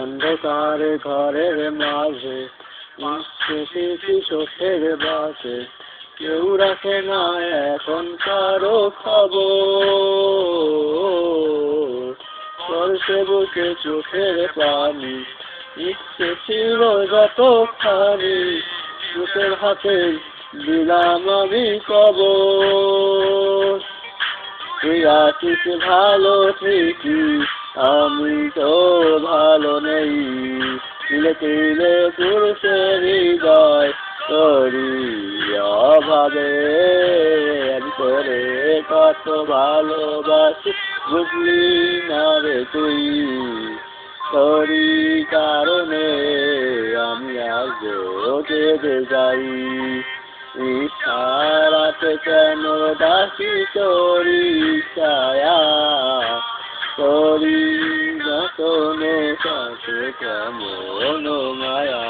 অন্ধকারে ঘরের মাঝে স্মৃতি চোখের বাসে কেউ রাখে না এখন কারো খবর। পড়ছে বুকে চোখের পানি, ইচ্ছে ছিল যতখানি, চোখের হাতে দিলাম আমি কবর। তুই আছিস ভালো ঠিকই, আমি তো ভালো নেই, তিলে তিলে পুরুষে হৃদয় তোরি অভাবে। আমি তোরে কত ভালোবাসি বুঝলি না রে তুই, তোরি কারণে আমি আজ কেঁদে যাই। ইশারাতে কেন ডাকি তোরি ছায়া, তোরি যতন কাছে কেমন মায়া।